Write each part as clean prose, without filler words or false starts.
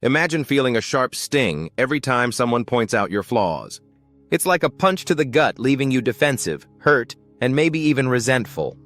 Imagine feeling a sharp sting every time someone points out your flaws. It's like a punch to the gut, leaving you defensive, hurt, and maybe even resentful.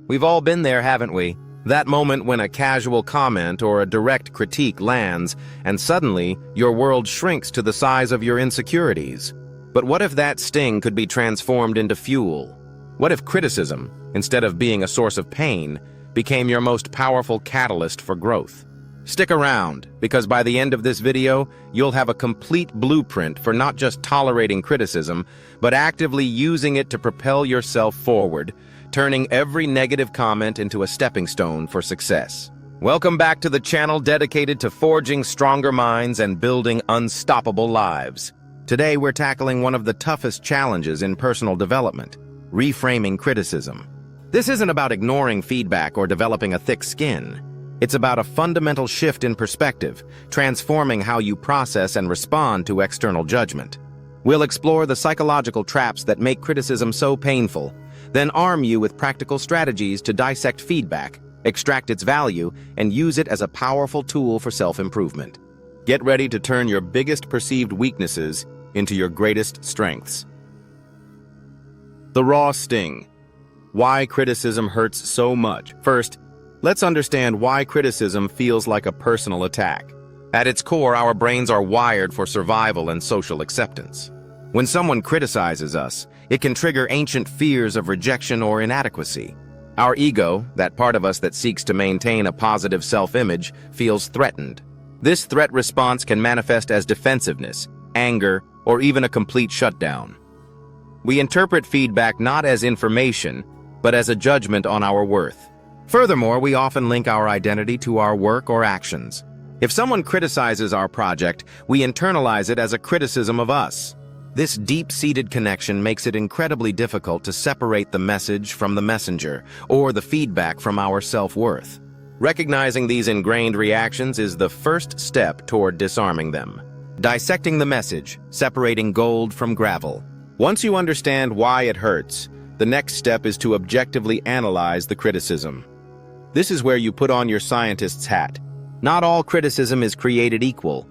We've all been there, haven't we? That moment when a casual comment or a direct critique lands, and suddenly your world shrinks to the size of your insecurities. But what if that sting could be transformed into fuel? What if criticism, instead of being a source of pain, became your most powerful catalyst for growth? Stick around, because by the end of this video, you'll have a complete blueprint for not just tolerating criticism, but actively using it to propel yourself forward, turning every negative comment into a stepping stone for success. Welcome back to the channel dedicated to forging stronger minds and building unstoppable lives. Today, we're tackling one of the toughest challenges in personal development: reframing criticism. This isn't about ignoring feedback or developing a thick skin. It's about a fundamental shift in perspective, transforming how you process and respond to external judgment. We'll explore the psychological traps that make criticism so painful, then arm you with practical strategies to dissect feedback, extract its value, and use it as a powerful tool for self-improvement. Get ready to turn your biggest perceived weaknesses into your greatest strengths. The raw sting. Why criticism hurts so much. First, let's understand why criticism feels like a personal attack. At its core, our brains are wired for survival and social acceptance. When someone criticizes us, it can trigger ancient fears of rejection or inadequacy. Our ego, that part of us that seeks to maintain a positive self-image, feels threatened. This threat response can manifest as defensiveness, anger, or even a complete shutdown. We interpret feedback not as information, but as a judgment on our worth. Furthermore, we often link our identity to our work or actions. If someone criticizes our project, we internalize it as a criticism of us. This deep-seated connection makes it incredibly difficult to separate the message from the messenger, or the feedback from our self-worth. Recognizing these ingrained reactions is the first step toward disarming them. Dissecting the message, separating gold from gravel. Once you understand why it hurts, the next step is to objectively analyze the criticism. This is where you put on your scientist's hat. Not all criticism is created equal.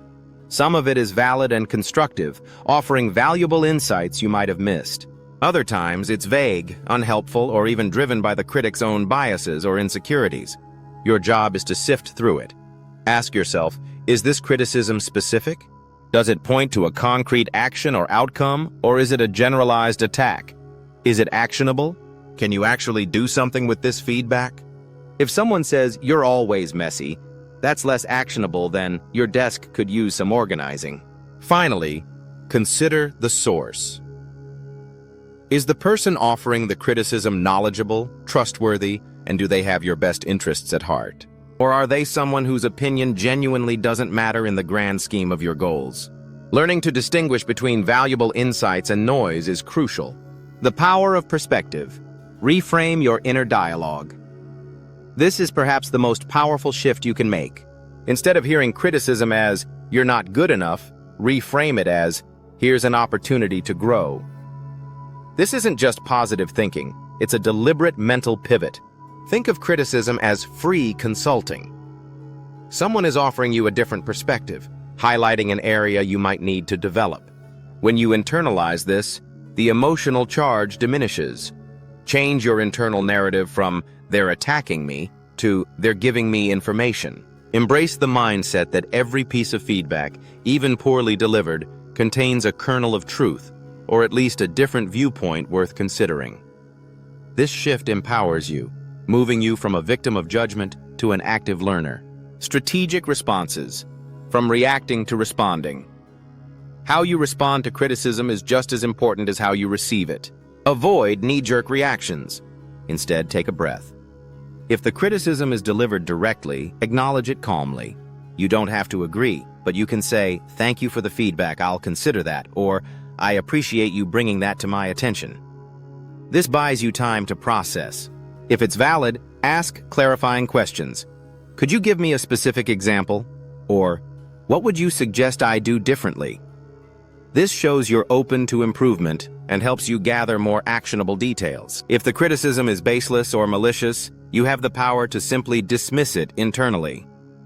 Some of it is valid and constructive, offering valuable insights you might have missed. Other times, it's vague, unhelpful, or even driven by the critic's own biases or insecurities. Your job is to sift through it. Ask yourself, is this criticism specific? Does it point to a concrete action or outcome, or is it a generalized attack? Is it actionable? Can you actually do something with this feedback? If someone says, "You're always messy," that's less actionable than, "Your desk could use some organizing." Finally, consider the source. Is the person offering the criticism knowledgeable, trustworthy, and do they have your best interests at heart? Or are they someone whose opinion genuinely doesn't matter in the grand scheme of your goals? Learning to distinguish between valuable insights and noise is crucial. The power of perspective. Reframe your inner dialogue. This is perhaps the most powerful shift you can make. Instead of hearing criticism as, "You're not good enough," reframe it as, "Here's an opportunity to grow." This isn't just positive thinking, it's a deliberate mental pivot. Think of criticism as free consulting. Someone is offering you a different perspective, highlighting an area you might need to develop. When you internalize this, the emotional charge diminishes. Change your internal narrative from, "They're attacking me," to, "They're giving me information." Embrace the mindset that every piece of feedback, even poorly delivered, contains a kernel of truth, or at least a different viewpoint worth considering. This shift empowers you, moving you from a victim of judgment to an active learner. Strategic responses. From reacting to responding. How you respond to criticism is just as important as how you receive it. Avoid knee-jerk reactions. Instead, take a breath. If the criticism is delivered directly, acknowledge it calmly. You don't have to agree, but you can say, "Thank you for the feedback, I'll consider that," or "I appreciate you bringing that to my attention." This buys you time to process. If it's valid, ask clarifying questions. "Could you give me a specific example?" Or, "What would you suggest I do differently?" This shows you're open to improvement and helps you gather more actionable details. If the criticism is baseless or malicious, you have the power to simply dismiss it internally.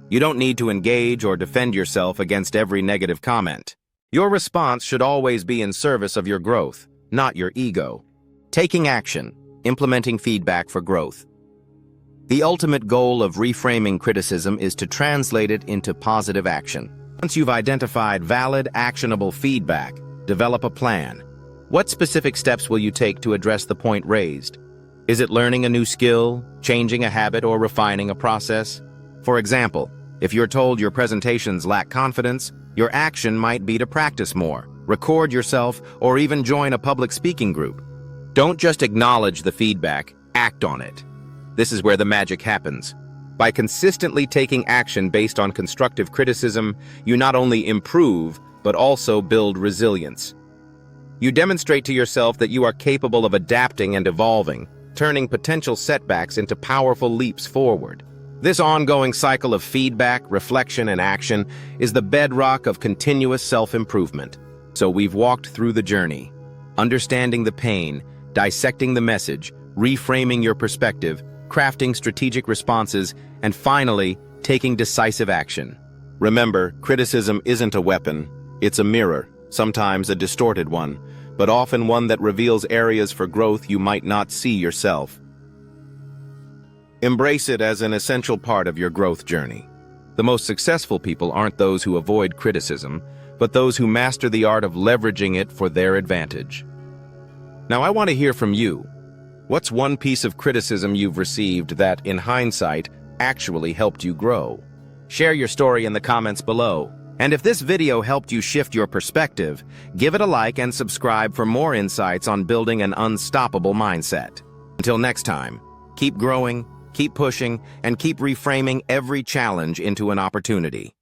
You don't need to engage or defend yourself against every negative comment. Your response should always be in service of your growth, not your ego. Taking action, implementing feedback for growth. The ultimate goal of reframing criticism is to translate it into positive action. Once you've identified valid, actionable feedback, develop a plan. What specific steps will you take to address the point raised? Is it learning a new skill, changing a habit, or refining a process? For example, if you're told your presentations lack confidence, your action might be to practice more, record yourself, or even join a public speaking group. Don't just acknowledge the feedback, act on it. This is where the magic happens. By consistently taking action based on constructive criticism, you not only improve, but also build resilience. You demonstrate to yourself that you are capable of adapting and evolving, turning potential setbacks into powerful leaps forward. This ongoing cycle of feedback, reflection, and action is the bedrock of continuous self-improvement. So we've walked through the journey, understanding the pain, dissecting the message, reframing your perspective, crafting strategic responses, and finally, taking decisive action. Remember, criticism isn't a weapon, it's a mirror, sometimes a distorted one, but often one that reveals areas for growth you might not see yourself. Embrace it as an essential part of your growth journey. The most successful people aren't those who avoid criticism, but those who master the art of leveraging it for their advantage. Now, I want to hear from you. What's one piece of criticism you've received that, in hindsight, actually helped you grow? Share your story in the comments below. And if this video helped you shift your perspective, give it a like and subscribe for more insights on building an unstoppable mindset. Until next time, keep growing, keep pushing, and keep reframing every challenge into an opportunity.